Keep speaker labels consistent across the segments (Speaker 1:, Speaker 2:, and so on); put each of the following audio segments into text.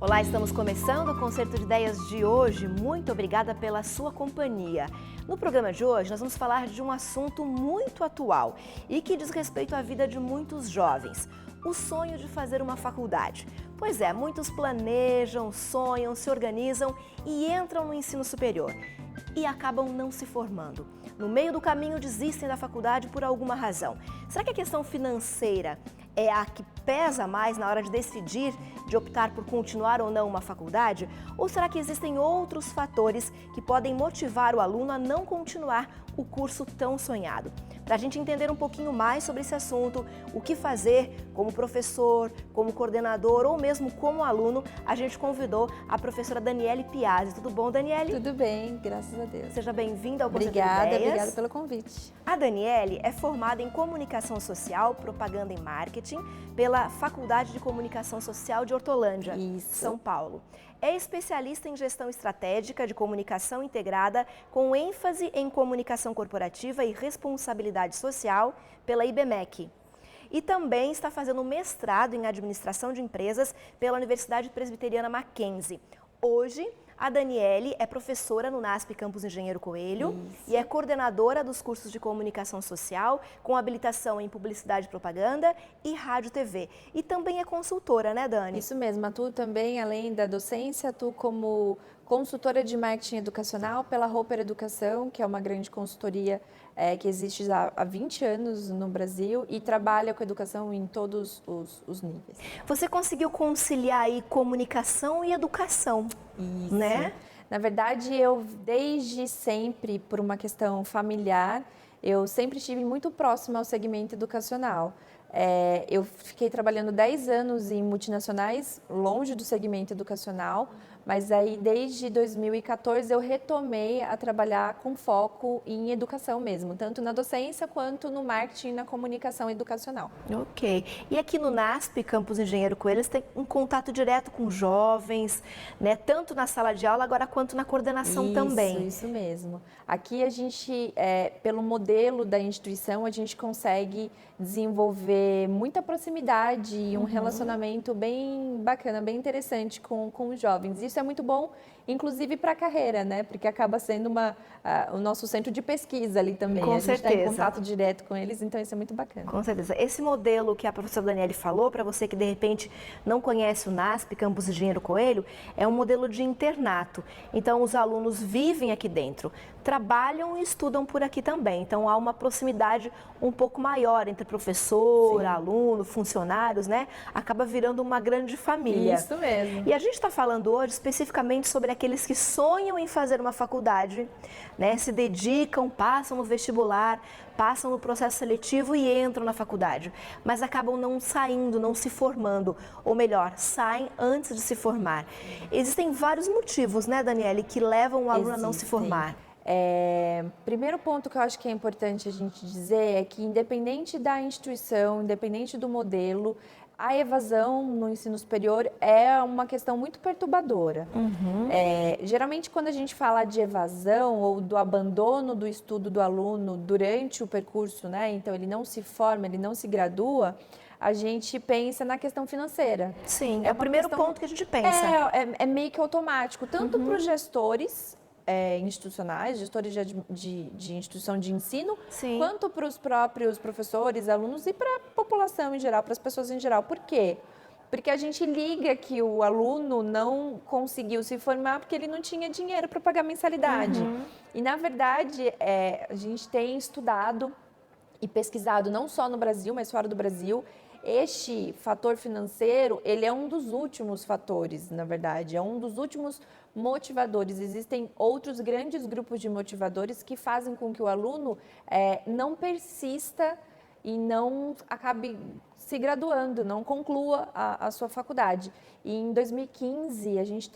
Speaker 1: Olá, estamos começando o Concerto de Ideias de hoje. Muito obrigada pela sua companhia. No programa de hoje, nós vamos falar de um assunto muito atual e que diz respeito à vida de muitos jovens: o sonho de fazer uma faculdade. Pois é, muitos planejam, sonham, se organizam e entram no ensino superior e acabam não se formando. No meio do caminho, desistem da faculdade por alguma razão. Será que a questão financeira é a que pesa mais na hora de decidir, de optar por continuar ou não uma faculdade? Ou será que existem outros fatores que podem motivar o aluno a não continuar o curso tão sonhado? Para a gente entender um pouquinho mais sobre esse assunto, o que fazer como professor, como coordenador ou mesmo como aluno, a gente convidou a professora Daniele Piazzi. Tudo bom, Daniele?
Speaker 2: Tudo bem, graças a Deus.
Speaker 1: Seja bem-vinda ao Concerto de Ideias.
Speaker 2: Obrigada pelo convite.
Speaker 1: A Daniele é formada em Comunicação Social, Propaganda e Marketing pela Faculdade de Comunicação Social de Hortolândia, São Paulo. É especialista em gestão estratégica de comunicação integrada, com ênfase em comunicação corporativa e responsabilidade social pela IBMEC. E também está fazendo mestrado em administração de empresas pela Universidade Presbiteriana Mackenzie. Hoje, a Daniele é professora no NASP Campus Engenheiro Coelho e é coordenadora dos cursos de comunicação social, com habilitação em publicidade e propaganda e rádio TV. E também é consultora, né, Dani?
Speaker 2: Isso mesmo, atuo também, além da docência, atuo como consultora de marketing educacional pela Roper Educação, que é uma grande consultoria que existe já há 20 anos no Brasil e trabalha com educação em todos os níveis.
Speaker 1: Você conseguiu conciliar aí comunicação e educação,
Speaker 2: Isso.
Speaker 1: né?
Speaker 2: Na verdade, eu desde sempre, por uma questão familiar, eu sempre estive muito próxima ao segmento educacional. Eu fiquei trabalhando 10 anos em multinacionais, longe do segmento educacional, mas aí desde 2014 eu retomei a trabalhar com foco em educação mesmo, tanto na docência quanto no marketing e na comunicação educacional.
Speaker 1: Ok. E aqui no NASP, Campus Engenheiro Coelho, você tem um contato direto com jovens, né? Tanto na sala de aula agora quanto na coordenação também.
Speaker 2: Isso mesmo. Aqui a gente, pelo modelo da instituição, a gente consegue desenvolver muita proximidade e um relacionamento bem bacana, bem interessante com os jovens. Isso é muito bom, inclusive para a carreira, né? Porque acaba sendo o nosso centro de pesquisa ali também.
Speaker 1: Com
Speaker 2: a gente está em
Speaker 1: certeza.
Speaker 2: contato direto com eles, então isso é muito bacana.
Speaker 1: Com certeza. Esse modelo que a professora Daniele falou, para você que de repente não conhece o NASP, Campus Engenheiro Coelho, é um modelo de internato. Então os alunos vivem aqui dentro, trabalham e estudam por aqui também. Então há uma proximidade um pouco maior entre professor, aluno, funcionários, né? Acaba virando uma grande família.
Speaker 2: Isso mesmo.
Speaker 1: E a gente está falando hoje especificamente sobre aqueles que sonham em fazer uma faculdade, né? Se dedicam, passam no vestibular, passam no processo seletivo e entram na faculdade, mas acabam não saindo, não se formando, ou melhor, saem antes de se formar. Existem vários motivos, né, Daniele, que levam o aluno a não se formar.
Speaker 2: Primeiro ponto que eu acho que é importante a gente dizer é que, independente da instituição, independente do modelo, a evasão no ensino superior é uma questão muito perturbadora. Geralmente, quando a gente fala de evasão ou do abandono do estudo do aluno durante o percurso, né? Então ele não se forma, ele não se gradua, a gente pensa na questão financeira.
Speaker 1: Sim, é o primeiro ponto que a gente pensa.
Speaker 2: É meio que automático, tanto para os gestores institucionais, gestores de instituição de ensino, quanto para os próprios professores, alunos e para a população em geral, para as pessoas em geral. Por quê? Porque a gente liga que o aluno não conseguiu se formar porque ele não tinha dinheiro para pagar mensalidade. E, na verdade, a gente tem estudado e pesquisado, não só no Brasil, mas fora do Brasil, este fator financeiro, ele é um dos últimos fatores, na verdade, é um dos últimos motivadores. Existem outros grandes grupos de motivadores que fazem com que o aluno não persista e não acabe se graduando, não conclua a sua faculdade. E em 2015, a gente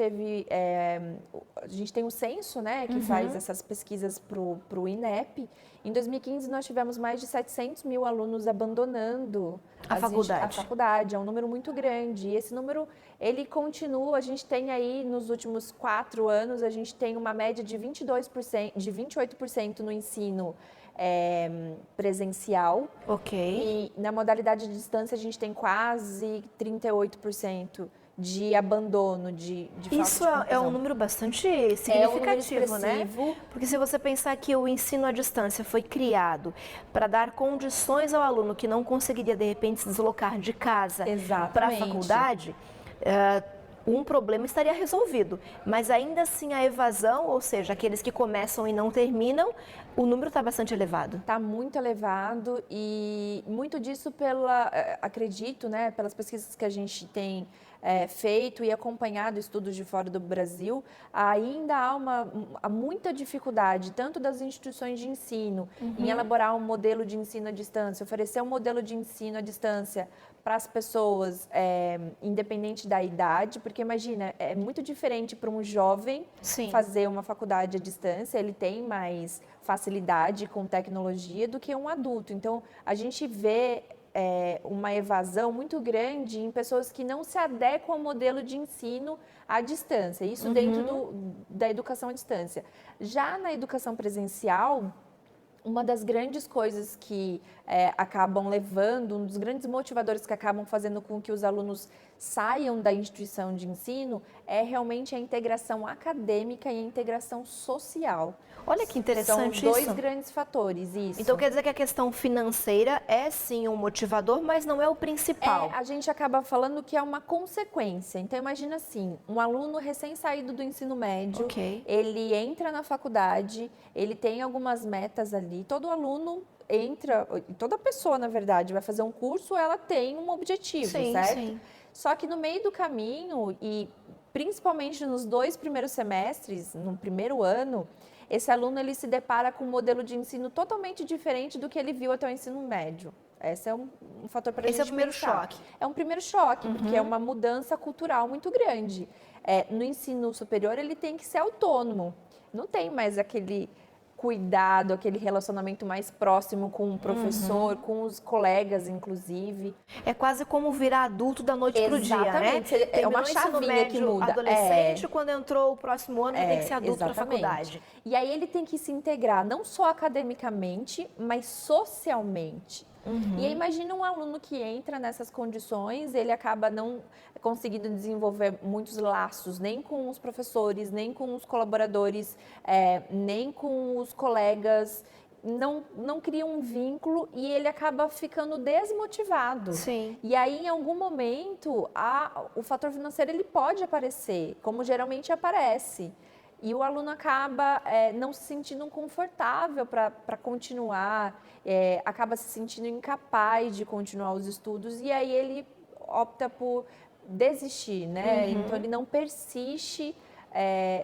Speaker 2: tem o censo, né, que faz essas pesquisas para o INEP. Em 2015, nós tivemos mais de 700 mil alunos abandonando a faculdade. É um número muito grande. E esse número, ele continua. A gente tem aí, nos últimos 4 anos, a gente tem uma média de 22%, de 28% no ensino presencial.
Speaker 1: Ok.
Speaker 2: E na modalidade de distância, a gente tem quase 38% de abandono, de falta
Speaker 1: Isso
Speaker 2: de conclusão.
Speaker 1: é um número bastante significativo, né?
Speaker 2: expressivo.
Speaker 1: Porque se você pensar que o ensino à distância foi criado para dar condições ao aluno que não conseguiria, de repente, se deslocar de casa para a faculdade, um problema estaria resolvido. Mas ainda assim a evasão, ou seja, aqueles que começam e não terminam, o número está bastante elevado.
Speaker 2: Está muito elevado e muito disso acredito, né, pelas pesquisas que a gente tem feito e acompanhado estudos de fora do Brasil, ainda há muita dificuldade, tanto das instituições de ensino, em elaborar um modelo de ensino à distância, oferecer um modelo de ensino à distância para as pessoas, independente da idade, porque imagina, é muito diferente para um jovem fazer uma faculdade à distância, ele tem mais facilidade com tecnologia do que um adulto. Então, a gente vê uma evasão muito grande em pessoas que não se adequam ao modelo de ensino à distância, isso dentro da educação à distância. Já na educação presencial, uma das grandes coisas que acabam levando, um dos grandes motivadores que acabam fazendo com que os alunos saiam da instituição de ensino é realmente a integração acadêmica e a integração social.
Speaker 1: Olha que interessante isso.
Speaker 2: São dois grandes fatores, isso.
Speaker 1: Então quer dizer que a questão financeira é sim um motivador, mas não é o principal.
Speaker 2: A gente acaba falando que é uma consequência. Então imagina assim, um aluno recém-saído do ensino médio, ele entra na faculdade, ele tem algumas metas ali, todo aluno entra, toda pessoa na verdade vai fazer um curso, ela tem um objetivo, certo? Sim. Só que no meio do caminho e principalmente nos 2 primeiros semestres, no primeiro ano, esse aluno ele se depara com um modelo de ensino totalmente diferente do que ele viu até o ensino médio. Esse é um fator para a gente
Speaker 1: Esse é o primeiro
Speaker 2: pensar.
Speaker 1: choque.
Speaker 2: É um primeiro choque, porque é uma mudança cultural muito grande. No ensino superior, ele tem que ser autônomo. Não tem mais aquele cuidado, aquele relacionamento mais próximo com o professor, com os colegas, inclusive.
Speaker 1: É quase como virar adulto da noite para o dia, né?
Speaker 2: É uma chavinha que muda.
Speaker 1: Adolescente, quando entrou o próximo ano, ele tem que ser adulto na faculdade.
Speaker 2: E aí ele tem que se integrar, não só academicamente, mas socialmente. E aí imagina um aluno que entra nessas condições, ele acaba não conseguindo desenvolver muitos laços, nem com os professores, nem com os colaboradores, nem com os colegas, não cria um vínculo e ele acaba ficando desmotivado.
Speaker 1: Sim.
Speaker 2: E aí, em algum momento, o fator financeiro ele pode aparecer, como geralmente aparece. E o aluno acaba não se sentindo confortável para continuar, acaba se sentindo incapaz de continuar os estudos e aí ele opta por desistir, né? Então ele não persiste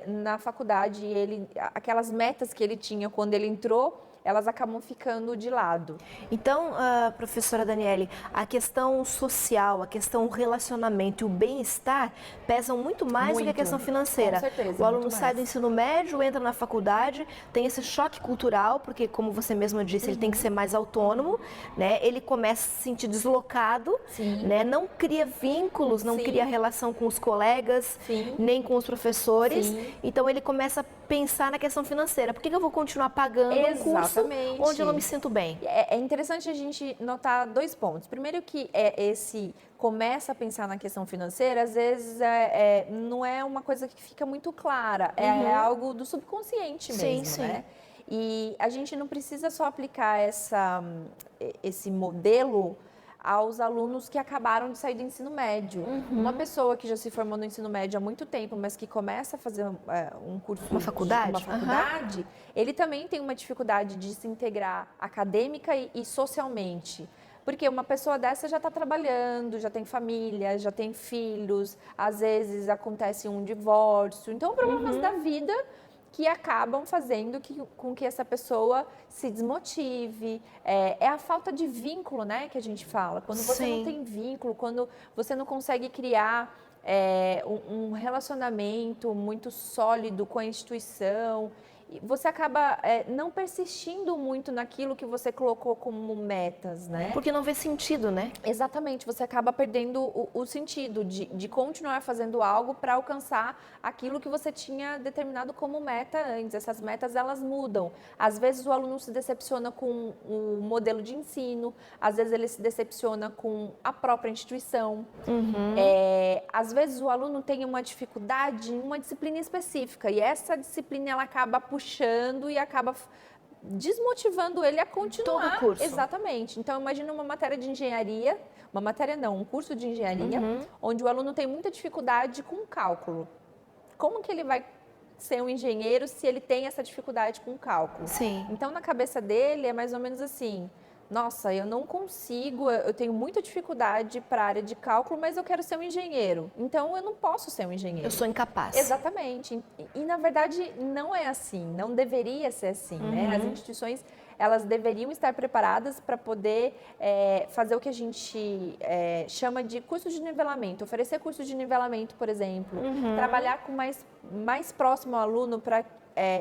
Speaker 2: na faculdade e aquelas metas que ele tinha quando ele entrou, elas acabam ficando de lado.
Speaker 1: Então, professora Daniele, a questão social, a questão relacionamento e o bem-estar pesam muito mais do que a questão financeira.
Speaker 2: Com certeza.
Speaker 1: O aluno sai do ensino médio, entra na faculdade, tem esse choque cultural, porque, como você mesma disse, ele tem que ser mais autônomo, né? Ele começa a se sentir deslocado, né? Não cria vínculos, não cria relação com os colegas, nem com os professores. Então, ele começa a pensar na questão financeira. Por que eu vou continuar pagando um curso onde eu não me sinto bem?
Speaker 2: É interessante a gente notar 2 pontos. Primeiro que esse começa a pensar na questão financeira, às vezes não é uma coisa que fica muito clara, é algo do subconsciente mesmo, né? E a gente não precisa só aplicar esse modelo aos alunos que acabaram de sair do ensino médio. Uma pessoa que já se formou no ensino médio há muito tempo, mas que começa a fazer um curso...
Speaker 1: Uma faculdade?
Speaker 2: Ele também tem uma dificuldade de se integrar acadêmica e socialmente. Porque uma pessoa dessa já está trabalhando, já tem família, já tem filhos, às vezes acontece um divórcio. Então, problemas da vida que acabam fazendo com que essa pessoa se desmotive. É a falta de vínculo, né, que a gente fala. Quando você não tem vínculo, quando você não consegue criar um relacionamento muito sólido com a instituição você acaba não persistindo muito naquilo que você colocou como metas, né?
Speaker 1: Porque não vê sentido, né?
Speaker 2: Exatamente, você acaba perdendo o sentido de continuar fazendo algo para alcançar aquilo que você tinha determinado como meta antes. Essas metas, elas mudam. Às vezes o aluno se decepciona com o modelo de ensino, às vezes ele se decepciona com a própria instituição. Às vezes o aluno tem uma dificuldade em uma disciplina específica e essa disciplina ela acaba puxando e acaba desmotivando ele a continuar.
Speaker 1: Todo o curso.
Speaker 2: Exatamente. Então, imagina uma matéria de engenharia, um curso de engenharia, onde o aluno tem muita dificuldade com cálculo. Como que ele vai ser um engenheiro se ele tem essa dificuldade com cálculo?
Speaker 1: Sim.
Speaker 2: Então, na cabeça dele, é mais ou menos assim: nossa, eu não consigo, eu tenho muita dificuldade para a área de cálculo, mas eu quero ser um engenheiro. Então, eu não posso ser um engenheiro.
Speaker 1: Eu sou incapaz.
Speaker 2: Exatamente. E na verdade, não é assim, não deveria ser assim, né? As instituições, elas deveriam estar preparadas para poder fazer o que a gente chama de curso de nivelamento, oferecer curso de nivelamento, por exemplo, trabalhar com mais próximo ao aluno para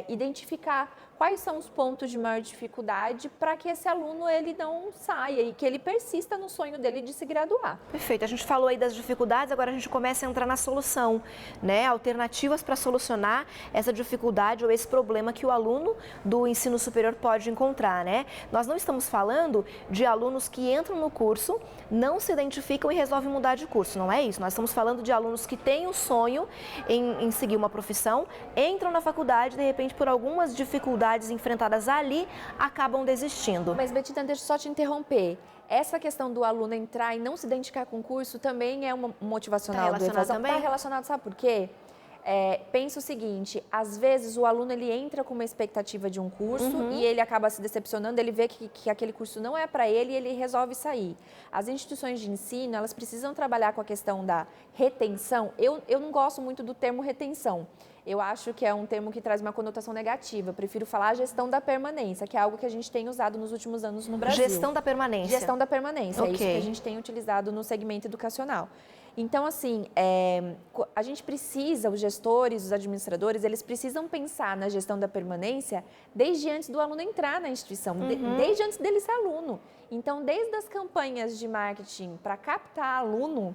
Speaker 2: identificar quais são os pontos de maior dificuldade para que esse aluno ele não saia e que ele persista no sonho dele de se graduar.
Speaker 1: Perfeito. A gente falou aí das dificuldades, agora a gente começa a entrar na solução, né? Alternativas para solucionar essa dificuldade ou esse problema que o aluno do ensino superior pode encontrar, né? Nós não estamos falando de alunos que entram no curso, não se identificam e resolvem mudar de curso, não é isso. Nós estamos falando de alunos que têm o sonho em seguir uma profissão, entram na faculdade, de repente, por algumas dificuldades enfrentadas ali, acabam desistindo.
Speaker 2: Mas, Betina, deixa eu só te interromper. Essa questão do aluno entrar e não se identificar com o curso também é uma motivacional do evasão.
Speaker 1: Também?
Speaker 2: Está relacionado, sabe por quê? Pensa o seguinte, às vezes o aluno ele entra com uma expectativa de um curso e ele acaba se decepcionando, ele vê que aquele curso não é para ele e ele resolve sair. As instituições de ensino, elas precisam trabalhar com a questão da retenção. Eu não gosto muito do termo retenção. Eu acho que é um termo que traz uma conotação negativa. Eu prefiro falar gestão da permanência, que é algo que a gente tem usado nos últimos anos no Brasil.
Speaker 1: Gestão da permanência.
Speaker 2: Gestão da permanência,
Speaker 1: Okay.
Speaker 2: É isso que a gente tem utilizado no segmento educacional. Então, assim, a gente precisa, os gestores, os administradores, eles precisam pensar na gestão da permanência desde antes do aluno entrar na instituição, desde antes dele ser aluno. Então, desde as campanhas de marketing para captar aluno,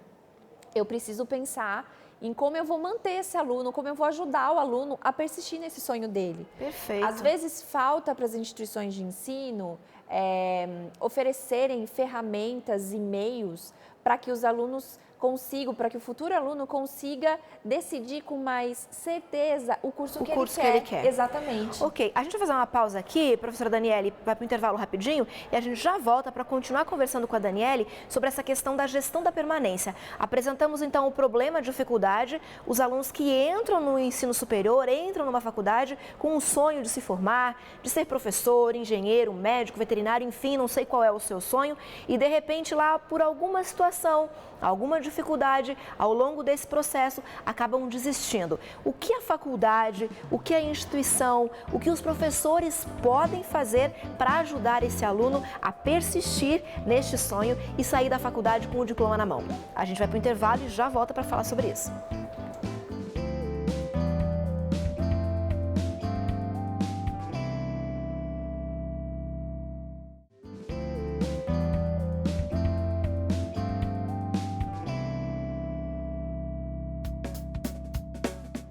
Speaker 2: eu preciso pensar em como eu vou manter esse aluno, como eu vou ajudar o aluno a persistir nesse sonho dele.
Speaker 1: Perfeito.
Speaker 2: Às vezes falta para as instituições de ensino oferecerem ferramentas e meios para que os alunos consigam, para que o futuro aluno consiga decidir com mais certeza o curso que ele quer. Exatamente.
Speaker 1: Ok, a gente vai fazer uma pausa aqui, professora Daniele, vai para o intervalo rapidinho e a gente já volta para continuar conversando com a Daniele sobre essa questão da gestão da permanência. Apresentamos então o problema, a dificuldade, os alunos que entram no ensino superior, entram numa faculdade com o sonho de se formar, de ser professor, engenheiro, médico, veterinário, enfim, não sei qual é o seu sonho e de repente lá por alguma situação, alguma dificuldade, ao longo desse processo, acabam desistindo. O que a faculdade, o que a instituição, o que os professores podem fazer para ajudar esse aluno a persistir neste sonho e sair da faculdade com o diploma na mão? A gente vai para o intervalo e já volta para falar sobre isso.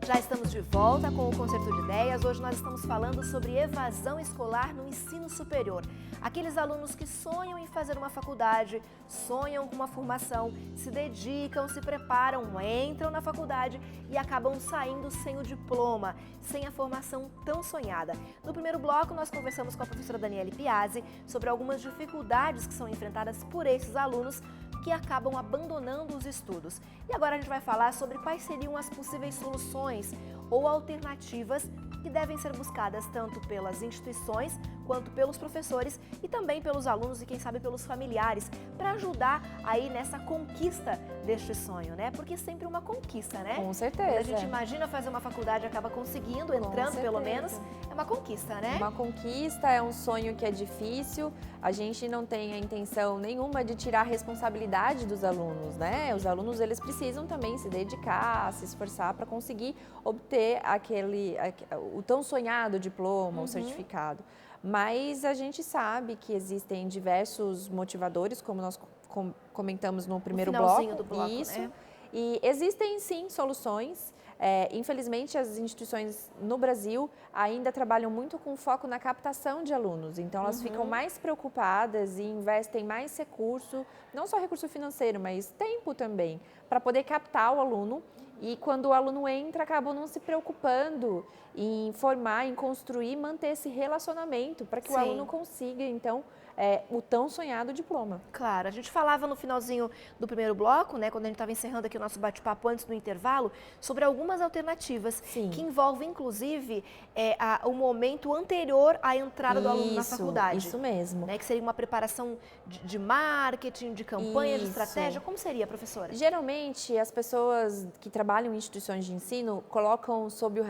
Speaker 1: Já estamos de volta com o Concerto de Ideias. Hoje nós estamos falando sobre evasão escolar no ensino superior. Aqueles alunos que sonham em fazer uma faculdade, sonham com uma formação, se dedicam, se preparam, entram na faculdade e acabam saindo sem o diploma, sem a formação tão sonhada. No primeiro bloco, nós conversamos com a professora Daniele Piazzi sobre algumas dificuldades que são enfrentadas por esses alunos que acabam abandonando os estudos. E agora a gente vai falar sobre quais seriam as possíveis soluções ou alternativas que devem ser buscadas tanto pelas instituições quanto pelos professores e também pelos alunos e quem sabe pelos familiares para ajudar aí nessa conquista deste sonho, né? Porque é sempre uma conquista, né?
Speaker 2: Com certeza.
Speaker 1: Quando a gente imagina fazer uma faculdade e acaba conseguindo, entrando pelo menos, é uma conquista, né?
Speaker 2: Uma conquista, é um sonho que é difícil. A gente não tem a intenção nenhuma de tirar a responsabilidade dos alunos, né? Os alunos, eles precisam também se dedicar, se esforçar para conseguir obter o tão sonhado diploma, o certificado. Mas a gente sabe que existem diversos motivadores, como nós comentamos no primeiro bloco.
Speaker 1: Do bloco,
Speaker 2: isso.
Speaker 1: Né?
Speaker 2: E existem sim soluções. Infelizmente, as instituições no Brasil ainda trabalham muito com foco na captação de alunos. Então, elas ficam mais preocupadas e investem mais recurso, não só recurso financeiro, mas tempo também, para poder captar o aluno. E quando o aluno entra, acabam não se preocupando em formar, em construir, manter esse relacionamento para que o aluno consiga, então, o tão sonhado diploma.
Speaker 1: Claro, a gente falava no finalzinho do primeiro bloco, né, quando a gente estava encerrando aqui o nosso bate-papo antes do intervalo, sobre algumas alternativas que envolvem, inclusive, o momento anterior à entrada do aluno na faculdade.
Speaker 2: Isso mesmo.
Speaker 1: Né, que seria uma preparação de marketing, de campanha, de estratégia. Como seria, professora?
Speaker 2: Geralmente, as pessoas que trabalham em instituições de ensino colocam sob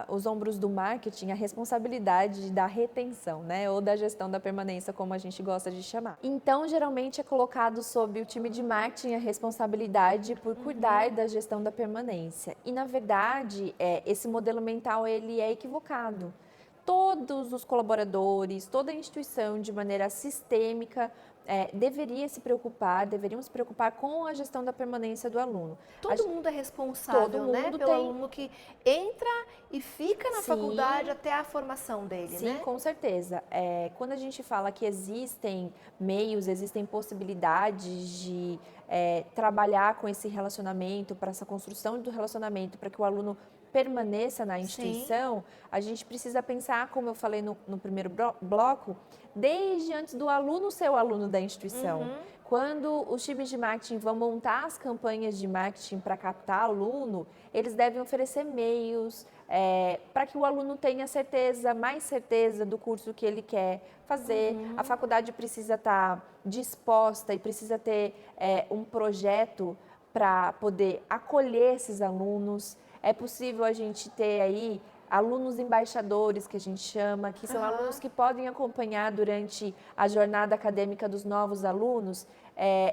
Speaker 2: os ombros do marketing a responsabilidade da retenção, né, ou da gestão da permanência, como a gente gosta de chamar. Então, geralmente é colocado sob o time de marketing a responsabilidade por cuidar da gestão da permanência. E, na verdade, esse modelo mental ele é equivocado. Todos os colaboradores, toda a instituição, de maneira sistêmica, deveriam se preocupar com a gestão da permanência do aluno.
Speaker 1: Todo mundo é responsável, né, pelo aluno que entra e fica na faculdade até a formação dele, né?
Speaker 2: Sim, com certeza. Quando a gente fala que existem meios, existem possibilidades de trabalhar com esse relacionamento, para essa construção do relacionamento, para que o aluno permaneça na instituição, a gente precisa pensar, como eu falei no primeiro bloco, desde antes do aluno ser o aluno da instituição. Quando os times de marketing vão montar as campanhas de marketing para captar aluno, eles devem oferecer meios para que o aluno tenha mais certeza do curso que ele quer fazer. A faculdade precisa estar disposta e precisa ter um projeto para poder acolher esses alunos. É possível a gente ter aí alunos embaixadores, que a gente chama, que são alunos que podem acompanhar durante a jornada acadêmica dos novos alunos,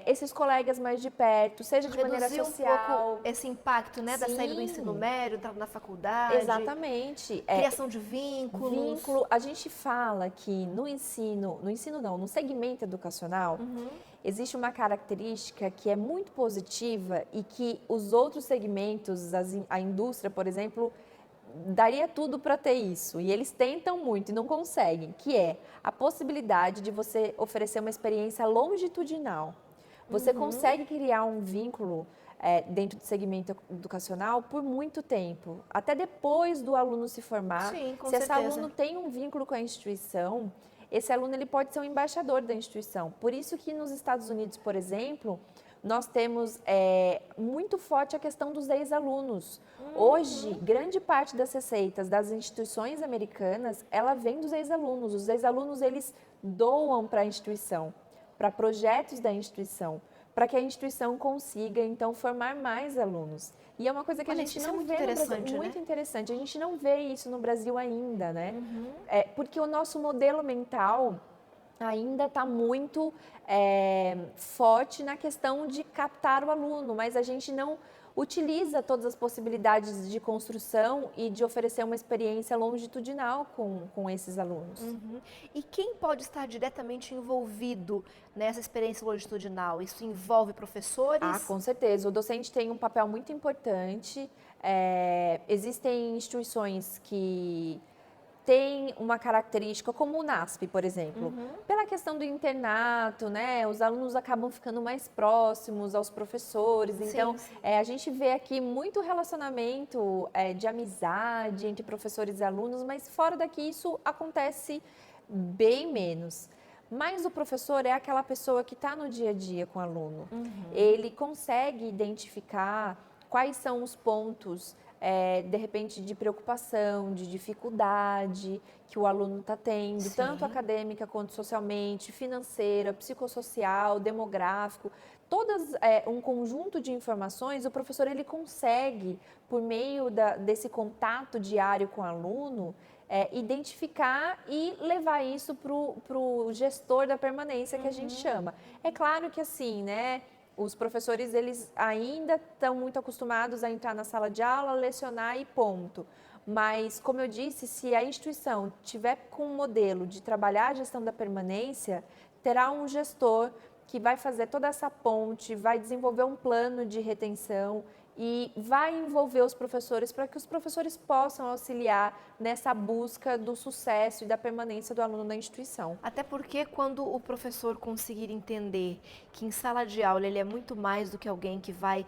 Speaker 2: esses colegas mais de perto, seja de maneira social.
Speaker 1: Um pouco esse impacto, né, da saída do ensino médio, na faculdade.
Speaker 2: Exatamente.
Speaker 1: Criação de vínculos.
Speaker 2: A gente fala que no segmento educacional, existe uma característica que é muito positiva e que os outros segmentos, a indústria, por exemplo, daria tudo para ter isso. E eles tentam muito e não conseguem, que é a possibilidade de você oferecer uma experiência longitudinal. Você consegue criar um vínculo dentro do segmento educacional por muito tempo, até depois do aluno se formar.
Speaker 1: Sim, com
Speaker 2: certeza.
Speaker 1: Esse
Speaker 2: aluno tem um vínculo com a instituição, esse aluno ele pode ser um embaixador da instituição. Por isso que nos Estados Unidos, por exemplo, nós temos muito forte a questão dos ex-alunos. Hoje, grande parte das receitas das instituições americanas, ela vem dos ex-alunos. Os ex-alunos, eles doam para a instituição, para projetos da instituição, para que a instituição consiga, então, formar mais alunos. E é uma coisa que a gente não vê no Brasil. Muito interessante. A gente não vê isso no Brasil ainda, né? Porque o nosso modelo mental ainda está muito forte na questão de captar o aluno, mas a gente não utiliza todas as possibilidades de construção e de oferecer uma experiência longitudinal com esses alunos.
Speaker 1: E quem pode estar diretamente envolvido nessa experiência longitudinal? Isso envolve professores?
Speaker 2: Com certeza. O docente tem um papel muito importante. Existem instituições que tem uma característica como o NASP, por exemplo. Pela questão do internato, né, os alunos acabam ficando mais próximos aos professores. Então, a gente vê aqui muito relacionamento de amizade entre professores e alunos, mas fora daqui isso acontece bem menos. Mas o professor é aquela pessoa que está no dia a dia com o aluno. Ele consegue identificar quais são os pontos de repente, de preocupação, de dificuldade que o aluno está tendo, tanto acadêmica quanto socialmente, financeira, psicossocial, demográfico. Todas um conjunto de informações, o professor ele consegue, por meio desse contato diário com o aluno, identificar e levar isso para o gestor da permanência, que a gente chama. É claro que assim, né? Os professores, eles ainda estão muito acostumados a entrar na sala de aula, lecionar e ponto. Mas, como eu disse, se a instituição tiver com um modelo de trabalhar a gestão da permanência, terá um gestor que vai fazer toda essa ponte, vai desenvolver um plano de retenção e vai envolver os professores para que os professores possam auxiliar nessa busca do sucesso e da permanência do aluno na instituição.
Speaker 1: Até porque quando o professor conseguir entender que em sala de aula ele é muito mais do que alguém que vai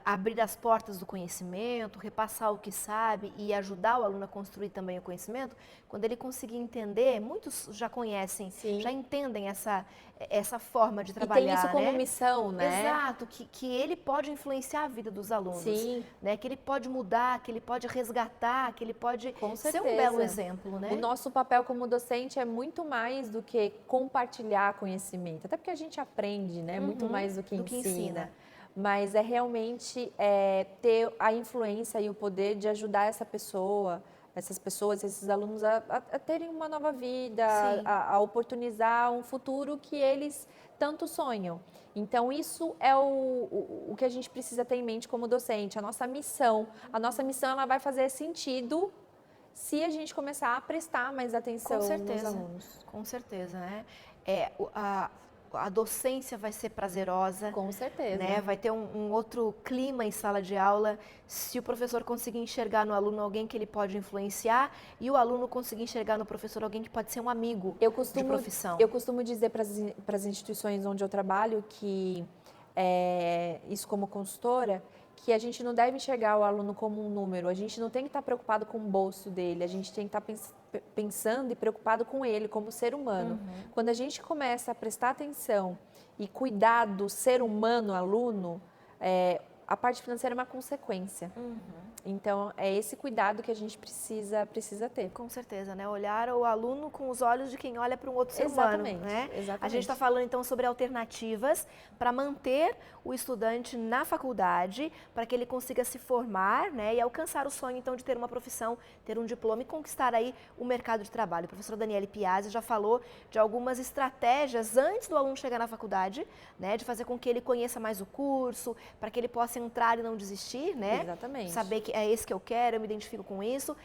Speaker 1: abrir as portas do conhecimento, repassar o que sabe e ajudar o aluno a construir também o conhecimento, quando ele conseguir entender, muitos já conhecem,
Speaker 2: Sim.
Speaker 1: já entendem essa forma de trabalhar,
Speaker 2: e tem isso como
Speaker 1: né?
Speaker 2: missão, né?
Speaker 1: Exato, que ele pode influenciar a vida dos alunos.
Speaker 2: Sim.
Speaker 1: Né? Que ele pode mudar, que ele pode resgatar, que ele pode ser um belo exemplo, né?
Speaker 2: O nosso papel como docente é muito mais do que compartilhar conhecimento, até porque a gente aprende, né? Muito mais do que ensina. Mas é realmente ter a influência e o poder de ajudar essas pessoas, esses alunos a terem uma nova vida, a oportunizar um futuro que eles tanto sonham. Então, isso é o que a gente precisa ter em mente como docente, a nossa missão. A nossa missão ela vai fazer sentido se a gente começar a prestar mais atenção nos alunos.
Speaker 1: Com certeza, né? A docência vai ser prazerosa.
Speaker 2: Com certeza.
Speaker 1: Né? Vai ter um outro clima em sala de aula se o professor conseguir enxergar no aluno alguém que ele pode influenciar e o aluno conseguir enxergar no professor alguém que pode ser um amigo de profissão.
Speaker 2: Eu costumo dizer para as instituições onde eu trabalho que, isso como consultora, que a gente não deve enxergar o aluno como um número, a gente não tem que estar preocupado com o bolso dele, a gente tem que estar pensando e preocupado com ele como ser humano. Quando a gente começa a prestar atenção e cuidar do ser humano aluno, a parte financeira é uma consequência. Então, é esse cuidado que a gente precisa ter.
Speaker 1: Com certeza, né? Olhar o aluno com os olhos de quem olha para um outro ser humano, né?
Speaker 2: Exatamente.
Speaker 1: A gente está falando, então, sobre alternativas para manter o estudante na faculdade, para que ele consiga se formar, né? E alcançar o sonho, então, de ter uma profissão, ter um diploma e conquistar aí o mercado de trabalho. A professora Daniele Piazzi já falou de algumas estratégias antes do aluno chegar na faculdade, né? De fazer com que ele conheça mais o curso, para que ele possa entrar e não desistir, né?
Speaker 2: Exatamente.
Speaker 1: Saber que é esse que eu quero, eu me identifico com isso.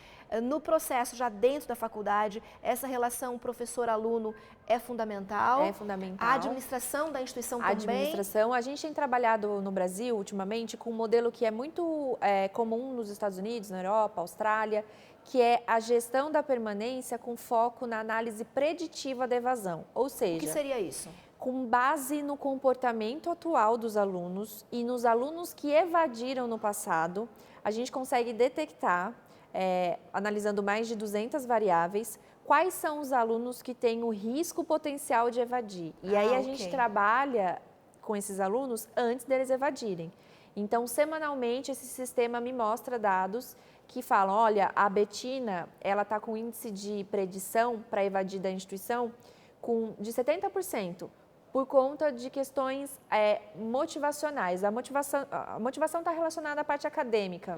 Speaker 1: No processo, já dentro da faculdade, essa relação professor-aluno é fundamental.
Speaker 2: É fundamental.
Speaker 1: A administração da instituição também.
Speaker 2: A administração. A gente tem trabalhado no Brasil, ultimamente, com um modelo que é muito comum nos Estados Unidos, na Europa, Austrália, que é a gestão da permanência com foco na análise preditiva da evasão. Ou seja...
Speaker 1: O que seria isso?
Speaker 2: Com base no comportamento atual dos alunos e nos alunos que evadiram no passado, a gente consegue detectar, analisando mais de 200 variáveis, quais são os alunos que têm o risco potencial de evadir. E aí a gente trabalha com esses alunos antes deles evadirem. Então, semanalmente, esse sistema me mostra dados que falam, olha, a Betina, ela está com índice de predição para evadir da instituição de 70%. Por conta de questões motivacionais. A motivação está relacionada à parte acadêmica.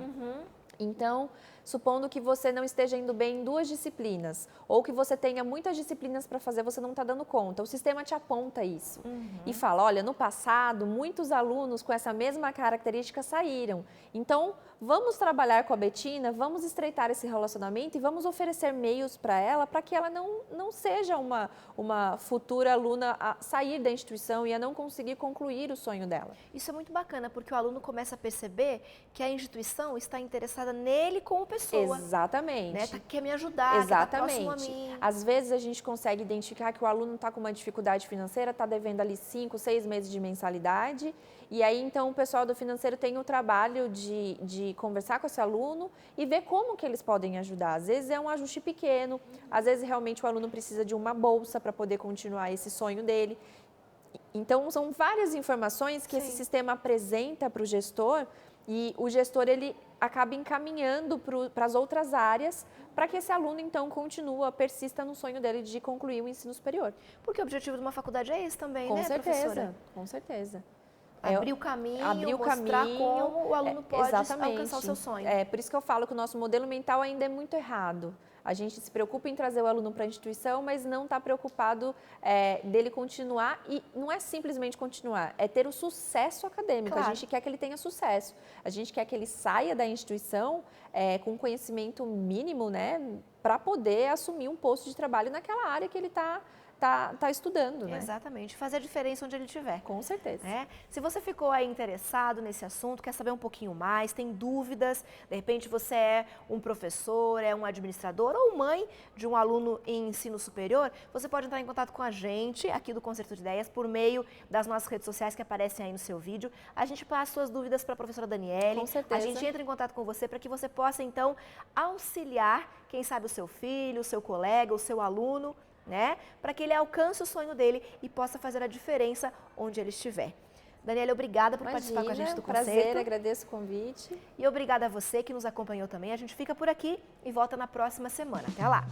Speaker 2: Então, supondo que você não esteja indo bem em 2 disciplinas, ou que você tenha muitas disciplinas para fazer, você não está dando conta. O sistema te aponta isso e fala, olha, no passado, muitos alunos com essa mesma característica saíram. Então, vamos trabalhar com a Betina, vamos estreitar esse relacionamento e vamos oferecer meios para ela, para que ela não seja uma futura aluna a sair da instituição e a não conseguir concluir o sonho dela.
Speaker 1: Isso é muito bacana, porque o aluno começa a perceber que a instituição está interessada nele como pessoa.
Speaker 2: Exatamente.
Speaker 1: Né? Quer me ajudar, quer estar próximo a mim.
Speaker 2: Às vezes a gente consegue identificar que o aluno está com uma dificuldade financeira, está devendo ali 5, 6 meses de mensalidade, e aí então o pessoal do financeiro tem o trabalho de conversar com esse aluno e ver como que eles podem ajudar. Às vezes é um ajuste pequeno, às vezes realmente o aluno precisa de uma bolsa para poder continuar esse sonho dele. Então são várias informações que esse sistema apresenta para o gestor e o gestor ele acaba encaminhando para as outras áreas para que esse aluno então persista no sonho dele de concluir o ensino superior.
Speaker 1: Porque o objetivo de uma faculdade é esse também,
Speaker 2: com
Speaker 1: né,
Speaker 2: certeza,
Speaker 1: professora?
Speaker 2: Com certeza.
Speaker 1: Abrir o caminho, mostrar como o aluno pode alcançar o seu sonho.
Speaker 2: Por isso que eu falo que o nosso modelo mental ainda é muito errado. A gente se preocupa em trazer o aluno para a instituição, mas não está preocupado dele continuar, e não é simplesmente continuar, é ter o sucesso acadêmico.
Speaker 1: Claro.
Speaker 2: A gente quer que ele tenha sucesso, a gente quer que ele saia da instituição com conhecimento mínimo, né, para poder assumir um posto de trabalho naquela área que ele está estudando, né?
Speaker 1: Exatamente, fazer a diferença onde ele estiver.
Speaker 2: Com certeza.
Speaker 1: Se você ficou aí interessado nesse assunto, quer saber um pouquinho mais, tem dúvidas, de repente você é um professor, é um administrador ou mãe de um aluno em ensino superior, você pode entrar em contato com a gente aqui do Concerto de Ideias por meio das nossas redes sociais que aparecem aí no seu vídeo. A gente passa suas dúvidas para a professora Daniele.
Speaker 2: Com certeza.
Speaker 1: A gente entra em contato com você para que você possa então auxiliar, quem sabe o seu filho, o seu colega, o seu aluno, né? Para que ele alcance o sonho dele e possa fazer a diferença onde ele estiver. Daniela, obrigada por participar com a gente do Concerto.
Speaker 2: Prazer, agradeço o convite.
Speaker 1: E obrigada a você que nos acompanhou também. A gente fica por aqui e volta na próxima semana. Até lá!